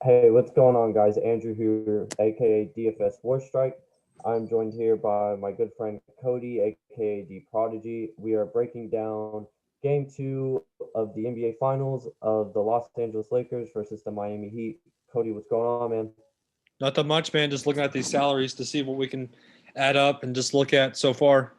Hey, what's going on, guys? Andrew here, aka DFS Warstrike. I'm joined here by my good friend Cody, aka D Prodigy. We are breaking down game two of the NBA Finals of the Los Angeles Lakers versus the Miami Heat. Cody, what's going on, man? Not that much, man. Just looking at these salaries to see what we can add up and just look at so far.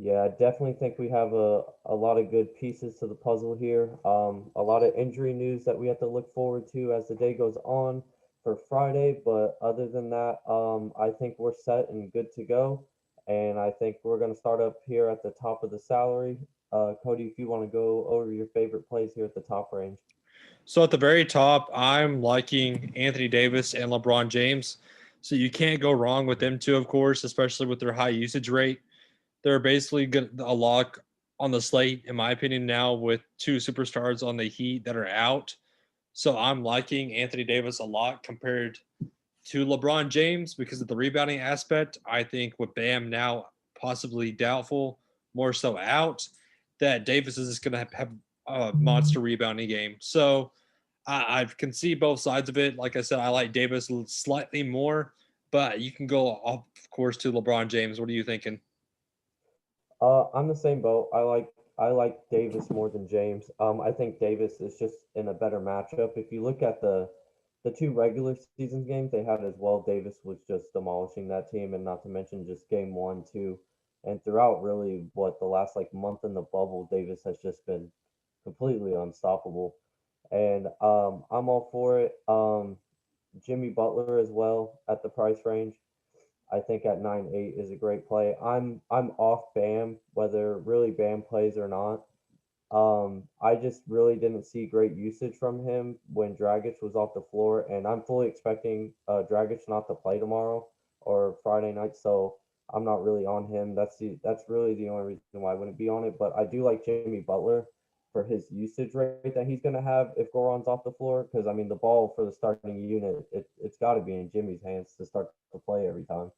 Yeah, I definitely think we have a lot of good pieces to the puzzle here. A lot of injury news that we have to look forward to as the day goes on for Friday. But other than that, I think we're set and good to go. And I think we're going to start up here at the top of the salary. Cody, if you want to go over your favorite plays here at the top range. So at the very top, I'm liking Anthony Davis and LeBron James. So you can't go wrong with them two, of course, especially with their high usage rate. They're basically a lock on the slate, in my opinion, now with two superstars on the Heat that are out. So I'm liking Anthony Davis a lot compared to LeBron James because of the rebounding aspect. I think with Bam now possibly doubtful, more so out, that Davis is just going to have a monster rebounding game. So I can see both sides of it. Like I said, I like Davis slightly more, but you can go, of course, to LeBron James. What are you thinking? I'm the same boat. I like Davis more than James. I think Davis is just in a better matchup. If you look at the two regular season games they had as well, Davis was just demolishing that team, and not to mention just game one, two, and throughout really what the last like month in the bubble, Davis has just been completely unstoppable. And I'm all for it. Jimmy Butler as well at the price range. I think at 9.8 is a great play. I'm off Bam, whether really Bam plays or not. I just really didn't see great usage from him when Dragic was off the floor, and I'm fully expecting Dragic not to play tomorrow or Friday night, so I'm not really on him. That's really the only reason why I wouldn't be on it. But I do like Jimmy Butler for his usage rate that he's going to have if Goron's off the floor, because I mean the ball for the starting unit, it's got to be in Jimmy's hands to start to play every time.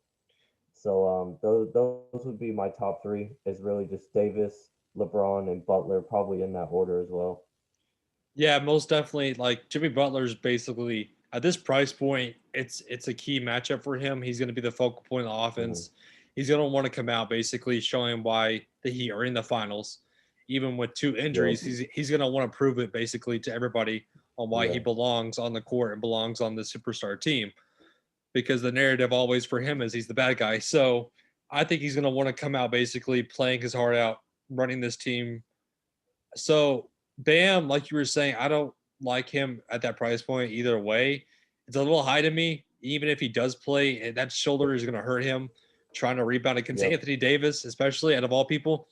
So those would be my top three. Is really just Davis, LeBron, and Butler, probably in that order as well. Yeah, most definitely. Like Jimmy Butler's basically at this price point, it's a key matchup for him. He's going to be the focal point of the Hmm. offense. He's going to want to come out basically showing why the Heat are in the finals, even with two Yep. injuries. He's going to want to prove it basically to everybody on why he Yeah. belongs on the court and belongs on the superstar team. Because the narrative always for him is he's the bad guy. So I think he's going to want to come out basically playing his heart out, running this team. So Bam, like you were saying, I don't like him at that price point either way. It's a little high to me. Even if he does play, that shoulder is going to hurt him trying to rebound against Yep. Anthony Davis, especially out of all people.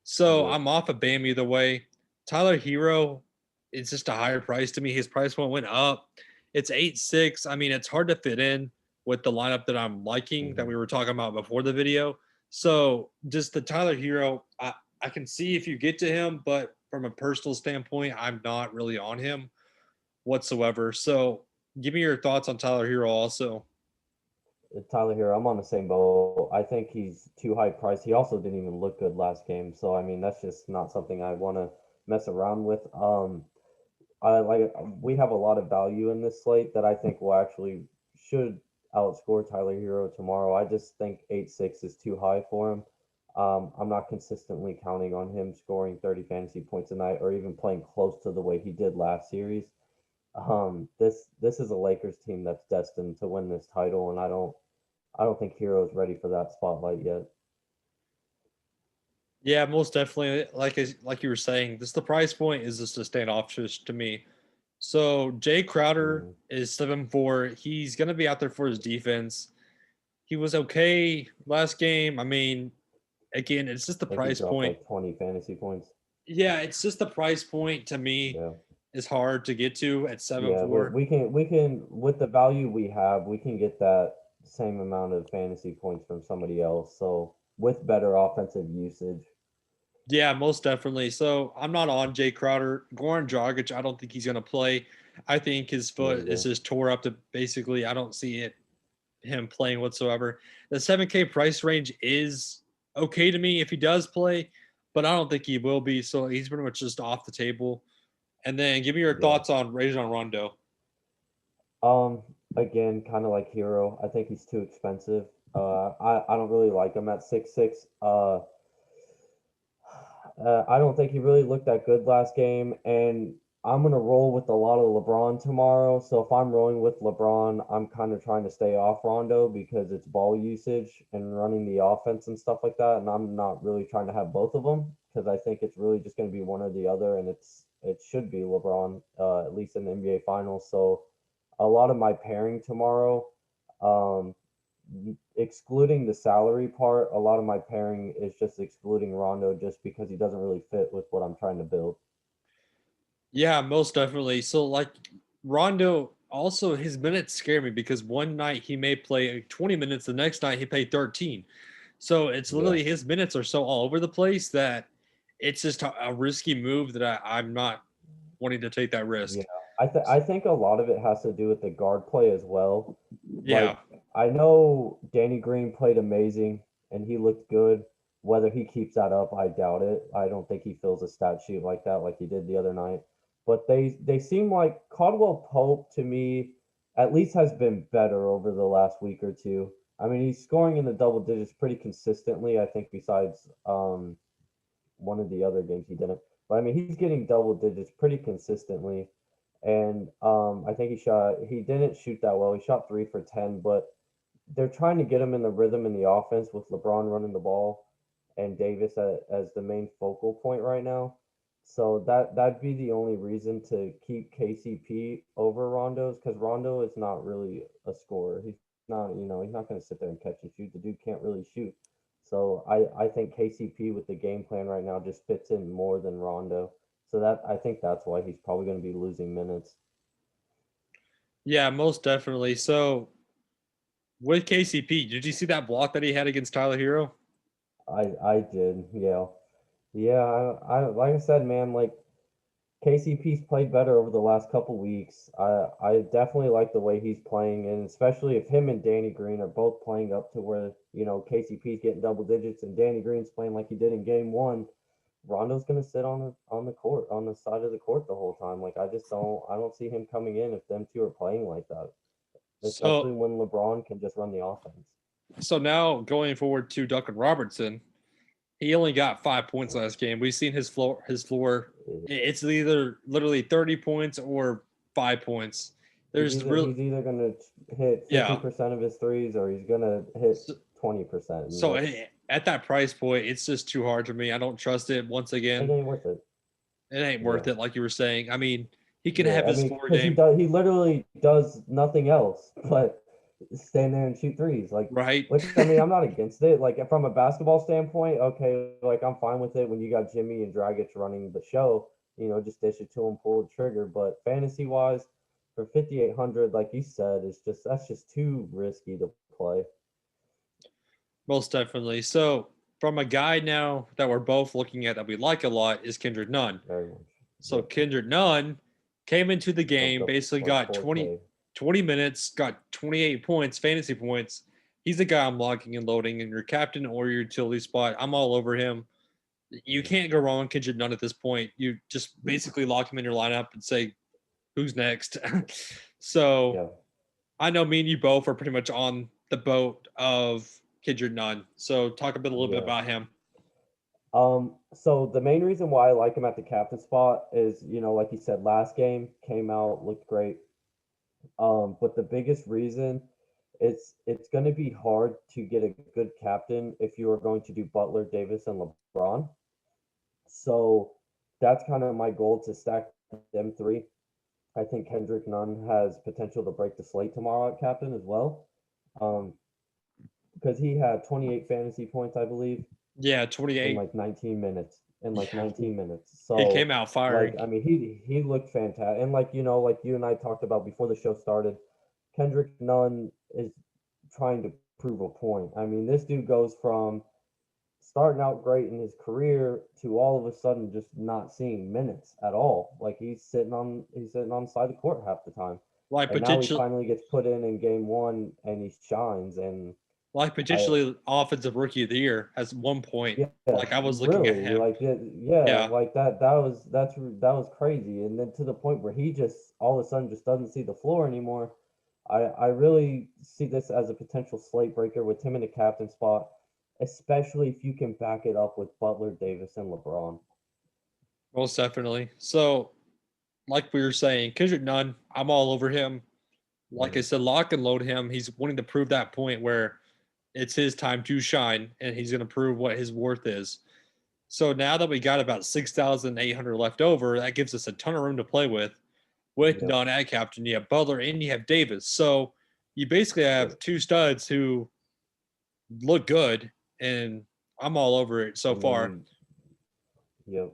So Yep. I'm off of Bam either way. Tyler Hero, it's just a higher price to me. His price point went up. It's 8.6. I mean, it's hard to fit in with the lineup that I'm liking that Hmm. we were talking about before the video. So just the Tyler Hero, I can see if you get to him, but from a personal standpoint, I'm not really on him whatsoever. So give me your thoughts on Tyler Hero also. Tyler here, I'm on the same boat. I think he's too high priced. He also didn't even look good last game, so I mean that's just not something I want to mess around with. I like we have a lot of value in this slate that I think will actually should outscore Tyler Hero tomorrow. I just think 8.6 is too high for him. I'm not consistently counting on him scoring 30 fantasy points a night or even playing close to the way he did last series. This is a Lakers team that's destined to win this title, and I don't think Hero's ready for that spotlight yet. Yeah, most definitely. Like you were saying, this the price point is just a standoffish to me. So Jay Crowder Mm, is 7-4. He's gonna be out there for his defense. He was okay last game. I mean, again, it's just the I think he price dropped point. like 20 fantasy points. Yeah, it's just the price point to me Yeah. is hard to get to at seven Yeah, four. we can with the value we have, we can get that same amount of fantasy points from somebody else. So with better offensive usage, Yeah, most definitely. So I'm not on Jay Crowder. Goran Dragic, I don't think he's gonna play. I think his me foot is either. just tore up to basically. I don't see it him playing whatsoever. The 7K price range is okay to me if he does play, but I don't think he will be. So he's pretty much just off the table. And then give me your thoughts on Rajon Rondo. Again, kind of like Hero. I think he's too expensive. I don't really like him at 6'6". I don't think he really looked that good last game, and I'm gonna roll with a lot of LeBron tomorrow. So if I'm rolling with LeBron, I'm kind of trying to stay off Rondo because it's ball usage and running the offense and stuff like that. And I'm not really trying to have both of them because I think it's really just gonna be one or the other, and it should be LeBron, at least in the NBA Finals. So a lot of my pairing tomorrow. Um, Excluding the salary part, a lot of my pairing is just excluding Rondo just because he doesn't really fit with what I'm trying to build. Yeah, most definitely. So like Rondo, also his minutes scare me because one night he may play 20 minutes, the next night he played 13. So it's Yeah. literally his minutes are so all over the place that it's just a risky move that I'm not wanting to take that risk. Yeah. I think a lot of it has to do with the guard play as well. Yeah. Like I know Danny Green played amazing and he looked good. Whether he keeps that up, I doubt it. I don't think he fills a stat sheet like that like he did the other night. But they seem like Caldwell Pope to me at least has been better over the last week or two. I mean, he's scoring in the double digits pretty consistently. I think besides one of the other games he didn't. But I mean, he's getting double digits pretty consistently. And I think he didn't shoot that well. He shot 3 for 10, but they're trying to get him in the rhythm in the offense with LeBron running the ball and Davis as the main focal point right now. So that'd be the only reason to keep KCP over Rondo's because Rondo is not really a scorer. He's not, he's not going to sit there and catch and shoot. The dude can't really shoot. So I think KCP with the game plan right now just fits in more than Rondo. So I think that's why he's probably going to be losing minutes. Yeah, most definitely. So with KCP, did you see that block that he had against Tyler Hero? I did, yeah. Yeah, I like I said, man, like KCP's played better over the last couple weeks. I definitely like the way he's playing, and especially if him and Danny Green are both playing up to where, KCP's getting double digits and Danny Green's playing like he did in game one, Rondo's gonna sit on the court, on the side of the court the whole time. Like I don't see him coming in if them two are playing like that. Especially So when LeBron can just run the offense. so now going forward to Duncan Robertson, he only got 5 points last game. We've seen his floor. It's either literally 30 points or 5 points. There's He's either gonna hit yeah. 50% of his threes or he's gonna hit So, 20%. And so at that price point, it's just too hard for me. I don't trust it. Once it again, ain't worth it. it ain't Yeah. worth it. Like you were saying, I mean, he can Yeah, have I his mean, floor because game, he literally does nothing else but stand there and shoot threes. Like, right? which I mean, I'm not against it. Like from a basketball standpoint, okay, like I'm fine with it when you got Jimmy and Dragic running the show. Just dish it to him, pull the trigger. But fantasy wise, for 5,800, like you said, that's just too risky to play. Most definitely. So from a guy now that we're both looking at that we like a lot is Kendrick Nunn. Very much. So Yep. Kendrick Nunn came into the Jumped game, up basically like got 4K. 20 minutes, got 28 points, fantasy points. He's the guy I'm locking and loading in your captain or your utility spot. I'm all over him. You can't go wrong Kendrick Nunn at this point. You just basically lock him in your lineup and say, who's next? So Yeah. I know me and you both are pretty much on the boat of Kendrick Nunn. So talk a little bit Yeah. about him. So the main reason why I like him at the captain spot is, like you said, last game came out, looked great. But the biggest reason it's going to be hard to get a good captain if you are going to do Butler, Davis, and LeBron. So that's kind of my goal to stack them three. I think Kendrick Nunn has potential to break the slate tomorrow at captain as well. Um, because he had 28 fantasy points, I believe, Yeah, in 28. like 19 minutes. In like Yeah. 19 minutes. He came So out like firing. I mean he looked fantastic. And like like you and I talked about before the show started, Kendrick Nunn is trying to prove a point. I mean, this dude goes from starting out great in his career to all of a sudden just not seeing minutes at all. Like he's sitting on the side of the court half the time. Like And now he potential finally gets put in game one and he shines. And like I potentially offensive rookie of the year at one point. Yeah, Like I was looking at really, him. like yeah, Yeah. like that was crazy. And then to the point where he just all of a sudden just doesn't see the floor anymore. I really see this as a potential slate breaker with him in the captain spot, especially if you can back it up with Butler, Davis, and LeBron. Most definitely. So, like we were saying, Kendrick Nunn, I'm all over him. Like I Mhm. said, lock and load him. He's wanting to prove that point where it's his time to shine, and he's going to prove what his worth is. So now that we got about 6,800 left over, that gives us a ton of room to play with Yep, Nunn at captain. You have Butler and you have Davis. So you basically yep. have two studs who look good, and I'm all over it I so far. mean, yep.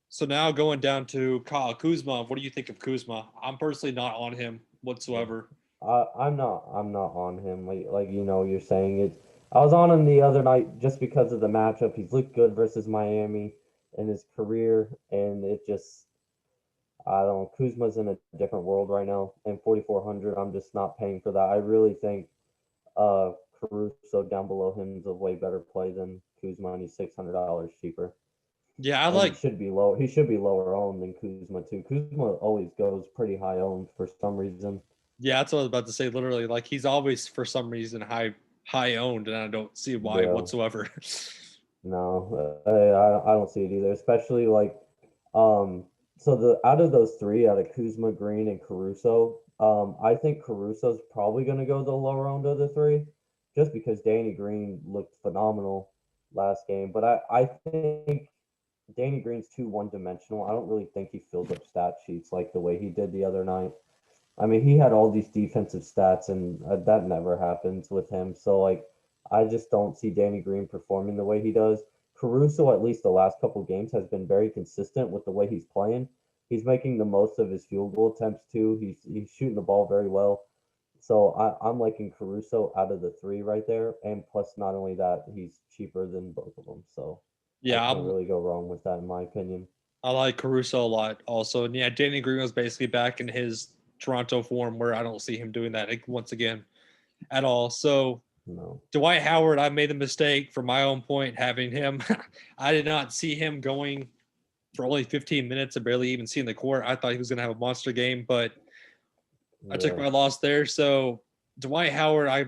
So now going down to Kyle Kuzma, what do you think of Kuzma? I'm personally not on him Yeah. whatsoever. I'm not on him. Like you're saying it. I was on him the other night just because of the matchup. He's looked good versus Miami in his career, and it just I don't. Kuzma's in a different world right now, and 4,400. I'm just not paying for that. I really think Caruso down below him is a way better play than Kuzma, and he's $600 cheaper. Yeah, I And he like. should be low. He should be lower owned than Kuzma too. Kuzma always goes pretty high owned for some reason. Yeah, that's what I was about to say. Literally, like he's always for some reason high owned, and I don't see why Yeah. whatsoever. No, I don't see it either. Especially like, um, so the out of those three, out of Kuzma, Green, and Caruso, I think Caruso's probably going to go the lower end of the three, just because Danny Green looked phenomenal last game. But I think Danny Green's too one dimensional. I don't really think he fills up stat sheets like the way he did the other night. I mean, he had all these defensive stats, and that never happens with him. So, like, I just don't see Danny Green performing the way he does. Caruso, at least the last couple games, has been very consistent with the way he's playing. He's making the most of his field goal attempts too. He's shooting the ball very well. So I'm liking Caruso out of the three right there. And plus, not only that, he's cheaper than both of them. So I Yeah, can't really go wrong with that, in my opinion. I like Caruso a lot also. And yeah, Danny Green was basically back in his Toronto form where I don't see him doing that once again at all. So No. Dwight Howard, I made the mistake from my own point having him. I did not see him going for only 15 minutes and barely even seeing the court. I thought he was going to have a monster game, but I took Yeah. my loss there. So Dwight Howard, I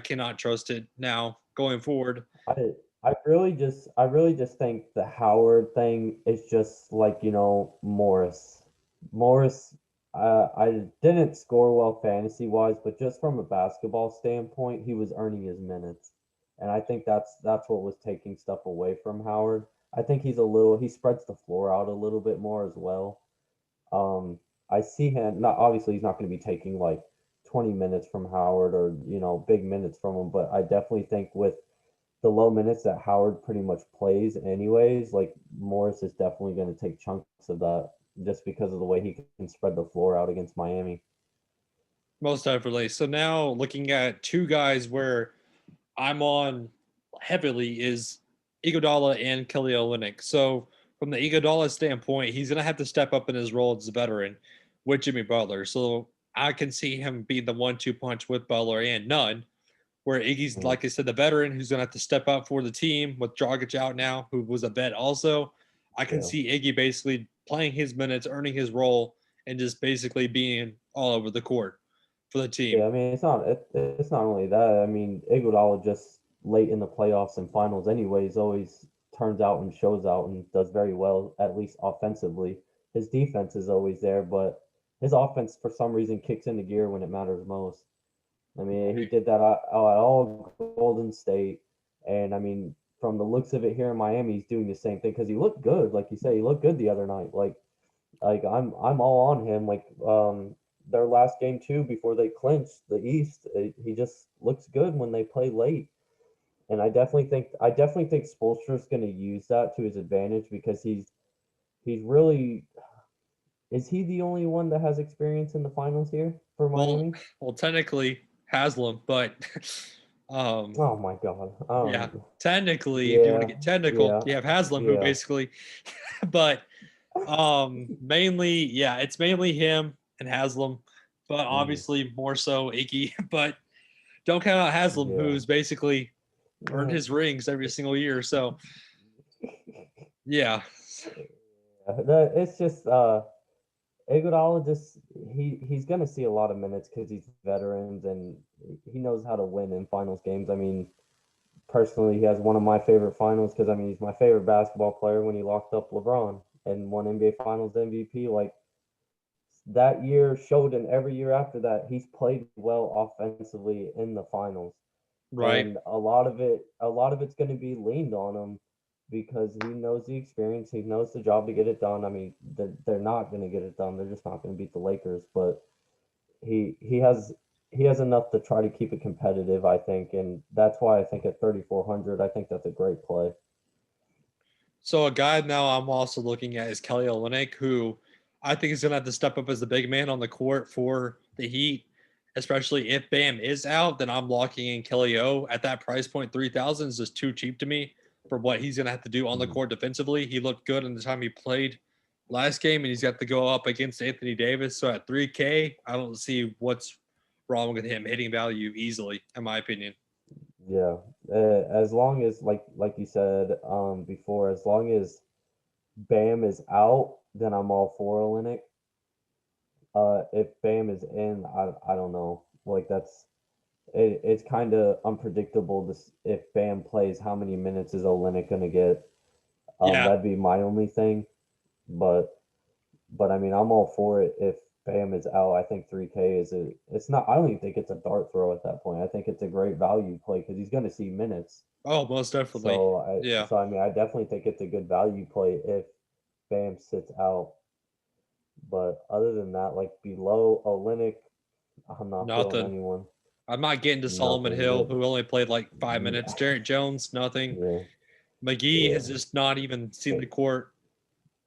cannot trust it now going forward. I really just think the Howard thing is just like, Morris. Morris, I didn't score well fantasy wise, but just from a basketball standpoint, he was earning his minutes. And I think that's what was taking stuff away from Howard. I think he spreads the floor out a little bit more as well. Um, I see him not obviously he's not going to be taking like 20 minutes from Howard or, big minutes from him, but I definitely think with the low minutes that Howard pretty much plays anyways, like Morris is definitely going to take chunks of that just because of the way he can spread the floor out against Miami. Most definitely. So now looking at two guys where I'm on heavily is Iguodala and Kelly Olynyk. So from the Iguodala standpoint, he's going to have to step up in his role as a veteran with Jimmy Butler. So I can see him being the 1-2 punch with Butler and Nunn, where Iggy's, Mhm. like I said, the veteran who's going to have to step up for the team with Dragic out now, who was a vet also. I can Yeah. see Iggy basically playing his minutes, earning his role, and just basically being all over the court for the team. Yeah, I mean it's not only that. I mean Iguodala just late in the playoffs and finals anyways always turns out and shows out and does very well at least offensively. His defense is always there, but his offense for some reason kicks into gear when it matters most. I mean, he did that at all Golden State, and I mean, from the looks of it here in Miami, he's doing the same thing because he looked good, like you say, he looked good the other night. Like I'm all on him. Like their last game too, before they clinched the East, he just looks good when they play late, and I definitely think Spoelstra's going to use that to his advantage because he's really is he the only one that has experience in the finals here for Well, Miami? well, technically Haslam, but um, Oh my God. yeah, technically, if you want to Yeah, get technical, yeah, you have Haslam, who yeah. basically, but mainly, yeah, it's mainly him and Haslam, but Mhm. obviously more so Iggy. But Don't count out Haslam, Yeah. who's basically earned Yeah. his rings every single year. So yeah. It's just Iguodala just he's gonna see a lot of minutes because he's veterans and he knows how to win in finals games. I mean, personally, he has one of my favorite finals because I mean he's my favorite basketball player when he locked up LeBron and won NBA Finals MVP. Like that year showed, and every year after that, he's played well offensively in the finals. Right. And a lot of it's going to be leaned on him because he knows the experience, he knows the job to get it done. I mean, they're not going to get it done. They're just not going to beat the Lakers, but he has he has enough to try to keep it competitive, I think, and that's why I think at 3,400, I think that's a great play. So a guy now I'm also looking at is Kelly Olynyk, who I think is going to have to step up as the big man on the court for the Heat, especially if Bam is out. Then I'm locking in Kelly O at that price point. 3,000 is just too cheap to me for what he's going to have to do on the court defensively. He looked good in the time he played last game, and he's got to go up against Anthony Davis. So at 3K, I don't see what's wrong with him hitting value easily, in my opinion. Yeah, as long as like you said before, as long as Bam is out, then I'm all for Olynyk. If Bam is in, I don't know. Like it's kind of unpredictable. This if Bam plays, how many minutes is Olynyk gonna get? Yeah. That'd be my only thing. But I mean, I'm all for it. If Bam is out, I think 3K is a. It's not. I don't even think it's a dart throw at that point. I think it's a great value play because he's gonna see minutes. Oh, most definitely. Yeah. So I mean, I definitely think it's a good value play if Bam sits out. But other than that, like below Olynyk, I'm not feeling Nothing. anyone. I'm not getting to Solomon Nothing. Hill, That who only played like 5 minutes. yeah, Jarrett Jones, nothing. yeah, McGee yeah, has just not even seen the court.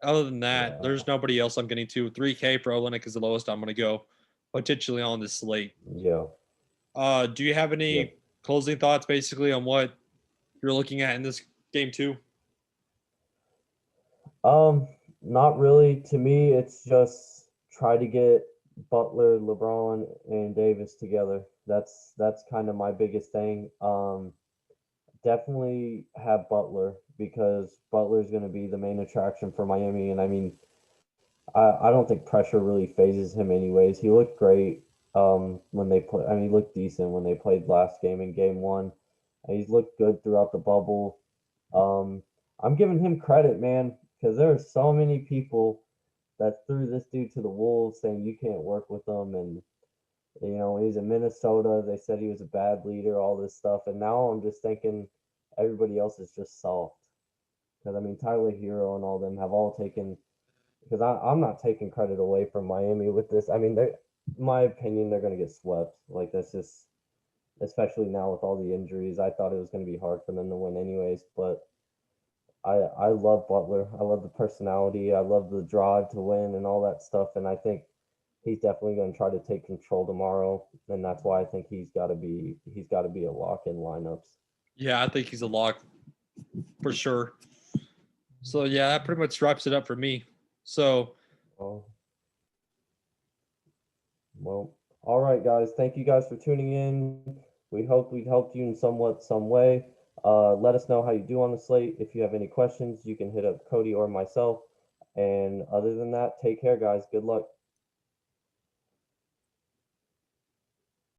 Other than that, yeah, there's nobody else I'm getting to. 3K for Olynyk is the lowest I'm going to go potentially on this slate. yeah, Do you have yep. any closing thoughts basically on what you're looking at in this game too? Not really. To me, it's just try to get Butler, LeBron, and Davis together. That's kind of my biggest thing. Definitely have Butler because Butler's going to be the main attraction for Miami, and I mean, I don't think pressure really phases him anyways. He looked great when they play. I mean, he looked decent when they played last game in game one. And he's looked good throughout the bubble. Um, I'm giving him credit, man, because there are so many people that threw this dude to the wolves, saying you can't work with him, and when he's in Minnesota, they said he was a bad leader, all this stuff, and now I'm just thinking everybody else is just soft. Because I mean, Tyler Hero and all them have all taken because I'm not taking credit away from Miami with this. I mean, they, my opinion, they're going to get swept. Like that's just, especially now with all the injuries. I thought it was going to be hard for them to win, anyways. But I love Butler. I love the personality. I love the drive to win and all that stuff. And I think he's definitely going to try to take control tomorrow. And that's why I think he's got to be a lock in lineups. Yeah, I think he's a lock for sure. So yeah, that pretty much wraps it up for me. So Oh, well, all right, guys. Thank you guys for tuning in. We hope we helped you in some way. Let us know how you do on the slate. If you have any questions, you can hit up Cody or myself. And other than that, take care, guys. Good luck.